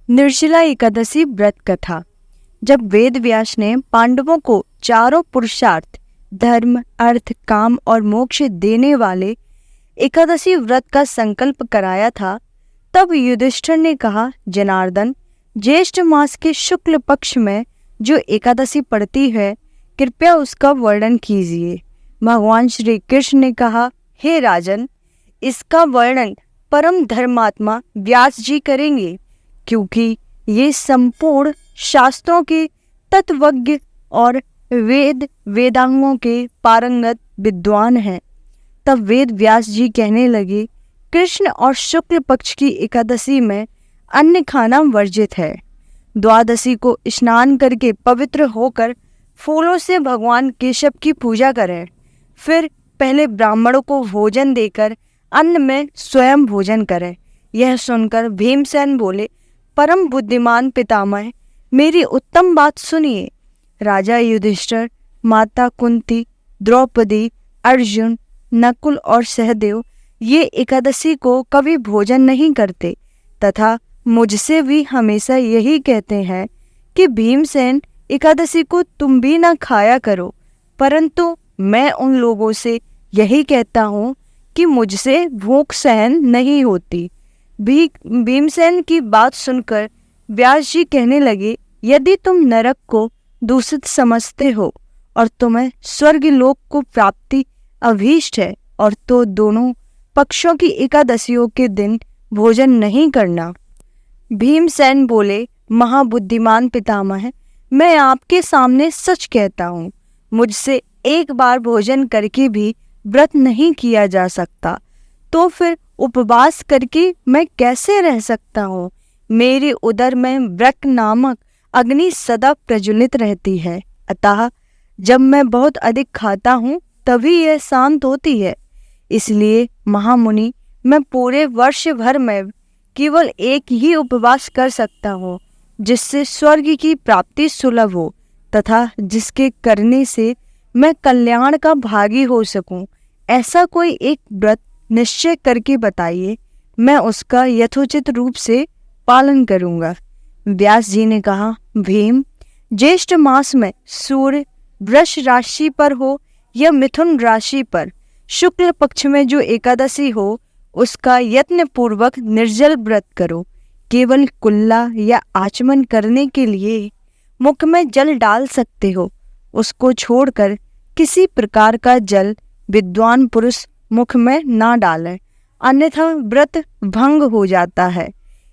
निर्जला एकादशी व्रत कथा। जब वेद व्यास ने पांडवों को चारों पुरुषार्थ धर्म, अर्थ, काम और मोक्ष देने वाले एकादशी व्रत का संकल्प कराया था, तब युधिष्ठिर ने कहा, जनार्दन, ज्येष्ठ मास के शुक्ल पक्ष में जो एकादशी पड़ती है, कृपया उसका वर्णन कीजिए। भगवान श्री कृष्ण ने कहा, हे राजन, इसका वर्णन परम धर्मात्मा व्यास जी करेंगे, क्योंकि ये संपूर्ण शास्त्रों के तत्वज्ञ और वेदांगों के पारंगत विद्वान हैं। तब वेद व्यास जी कहने लगे, कृष्ण और शुक्ल पक्ष की एकादशी में अन्न खाना वर्जित है। द्वादशी को स्नान करके पवित्र होकर फूलों से भगवान केशव की पूजा करें। फिर पहले ब्राह्मणों को भोजन देकर अन्न में स्वयं भोजन करें। यह सुनकर भीमसेन बोले, परम बुद्धिमान पितामह, मेरी उत्तम बात सुनिए। राजा युधिष्ठिर, माता कुंती, द्रौपदी, अर्जुन, नकुल और सहदेव ये एकादशी को कभी भोजन नहीं करते तथा मुझसे भी हमेशा यही कहते हैं कि भीमसेन, एकादशी को तुम भी न खाया करो, परंतु मैं उन लोगों से यही कहता हूँ कि मुझसे भूख सहन नहीं होती। भीमसेन की बात सुनकर व्यास जी कहने लगे, यदि तुम नरक को दूषित समझते हो और तुम्हें स्वर्ग लोक को प्राप्ति अभीष्ट है, और तो दोनों पक्षों की एकादशियों के दिन भोजन नहीं करना। भीमसेन बोले, महाबुद्धिमान पितामह, मैं आपके सामने सच कहता हूँ, मुझसे एक बार भोजन करके भी व्रत नहीं किया जा सकता, तो फिर उपवास करके मैं कैसे रह सकता हूँ। मेरे उदर में व्रक नामक अग्नि सदा प्रज्वलित रहती है, अतः जब मैं बहुत अधिक खाता हूँ तभी यह शांत होती है। इसलिए महामुनि, मैं पूरे वर्ष भर में केवल एक ही उपवास कर सकता हूँ, जिससे स्वर्ग की प्राप्ति सुलभ हो तथा जिसके करने से मैं कल्याण का भागी हो सकूं। ऐसा कोई एक व्रत निश्चय करके बताइए, मैं उसका यथोचित रूप से पालन करूंगा। व्यास जी ने कहा, भीम, ज्येष्ठ मास में सूर्य वृष राशि पर हो या मिथुन राशि पर शुक्ल पक्ष में जो एकादशी हो, उसका यत्न पूर्वक निर्जल व्रत करो। केवल कुल्ला या आचमन करने के लिए मुख में जल डाल सकते हो, उसको छोड़कर किसी प्रकार का जल विद्वान पुरुष मुख में ना डालें, अन्यथा व्रत भंग हो जाता है।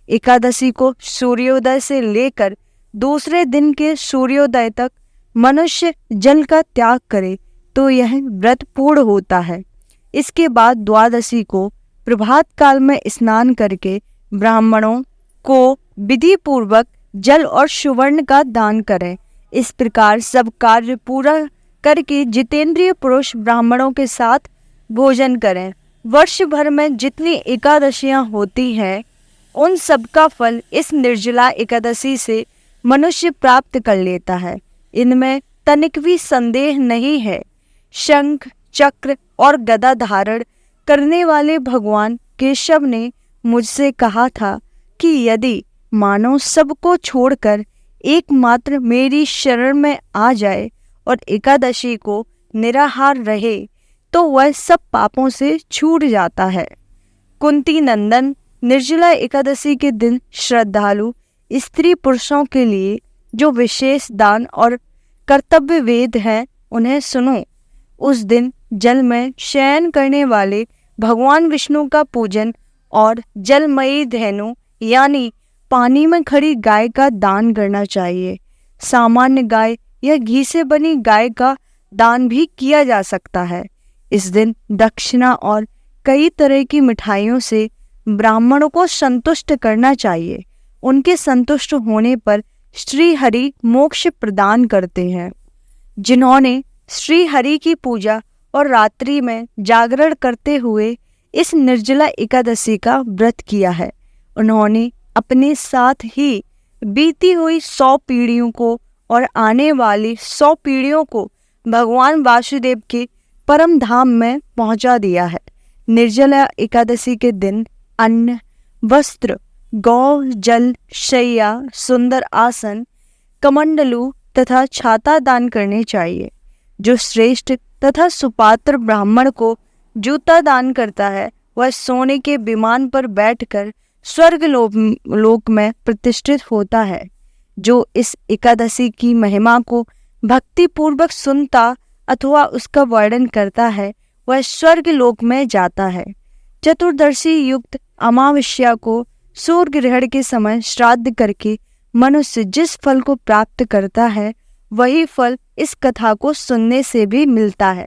एकादशी को सूर्योदय से लेकर दूसरे दिन के सूर्योदय तक मनुष्य जल का त्याग करे तो यह व्रत पूर्ण होता है। इसके बाद द्वादशी को प्रभात काल में स्नान करके ब्राह्मणों को विधि पूर्वक जल और सुवर्ण का दान करें। इस प्रकार सब कार्य पूरा करके जितेंद्रिय पुरुष ब्राह्मणों के साथ भोजन करें। वर्ष भर में जितनी एकादशियां होती हैं, उन सब का फल इस निर्जला एकादशी से मनुष्य प्राप्त कर लेता है। इनमें तनिक भी संदेह नहीं है। शंख, चक्र और गदा धारण करने वाले भगवान केशव ने मुझसे कहा था कि यदि मानव सबको छोड़कर एकमात्र मेरी शरण में आ जाए और एकादशी को निराहार रहे, तो वह सब पापों से छूट जाता है। कुंती नंदन, निर्जला एकादशी के दिन श्रद्धालु स्त्री पुरुषों के लिए जो विशेष दान और कर्तव्य वेद हैं, उन्हें सुनो। उस दिन जल में शयन करने वाले भगवान विष्णु का पूजन और जलमयी धेनु यानी पानी में खड़ी गाय का दान करना चाहिए। सामान्य गाय या घी से बनी गाय का दान भी किया जा सकता है। इस दिन दक्षिणा और कई तरह की मिठाइयों से ब्राह्मणों को संतुष्ट करना चाहिए। उनके संतुष्ट होने पर श्री हरि मोक्ष प्रदान करते हैं। जिन्होंने श्री हरि की पूजा और रात्रि में जागरण करते हुए इस निर्जला एकादशी का व्रत किया है, उन्होंने अपने साथ ही बीती हुई 100 पीढ़ियों को और आने वाली 100 पीढ़ियों को भगवान वासुदेव के परम धाम में पहुंचा दिया है। निर्जला एकादशी के दिन अन्न, वस्त्र, गौ जल, शैया, सुंदर आसन, कमंडलू तथा छाता दान करने चाहिए। जो श्रेष्ठ तथा सुपात्र ब्राह्मण को जूता दान करता है वह सोने के विमान पर बैठकर स्वर्ग लोक में प्रतिष्ठित होता है। जो इस एकादशी की महिमा को भक्ति पूर्वक सुनता अथवा उसका वर्णन करता है वह स्वर्ग लोक में जाता है। चतुर्दशी युक्त अमावस्या को सूर्य ग्रहण के समय श्राद्ध करके मनुष्य जिस फल को प्राप्त करता है वही फल इस कथा को सुनने से भी मिलता है।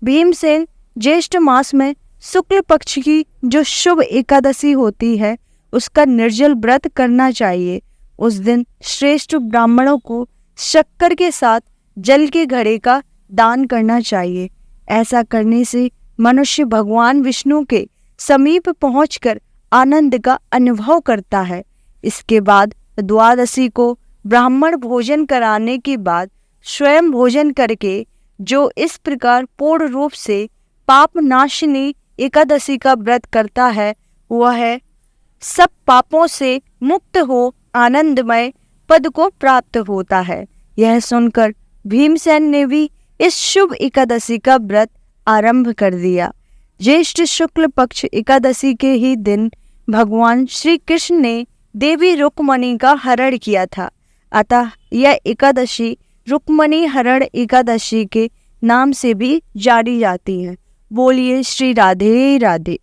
भीमसेन ज्येष्ठ मास में शुक्ल पक्ष की जो शुभ एकादशी होती है उसका निर्जल व्रत करना चाहिए। उस दिन श्रेष्ठ ब्राह्मणों को शक्कर के साथ जल के घड़े का दान करना चाहिए। ऐसा करने से मनुष्य भगवान विष्णु के समीप पहुंचकर आनंद का अनुभव करता है। इसके बाद द्वादशी को ब्राह्मण भोजन कराने के बाद स्वयं भोजन करके जो इस प्रकार पूर्ण रूप से पाप नाशिनी एकादशी का व्रत करता है वह सब पापों से मुक्त हो आनंदमय पद को प्राप्त होता है। यह सुनकर भीमसेन ने भी इस शुभ एकादशी का व्रत आरंभ कर दिया। ज्येष्ठ शुक्ल पक्ष एकादशी के ही दिन भगवान श्री कृष्ण ने देवी रुक्मणी का हरण किया था। अतः यह एकादशी रुक्मणी हरण एकादशी के नाम से भी जानी जाती है। बोलिए श्री राधे राधे।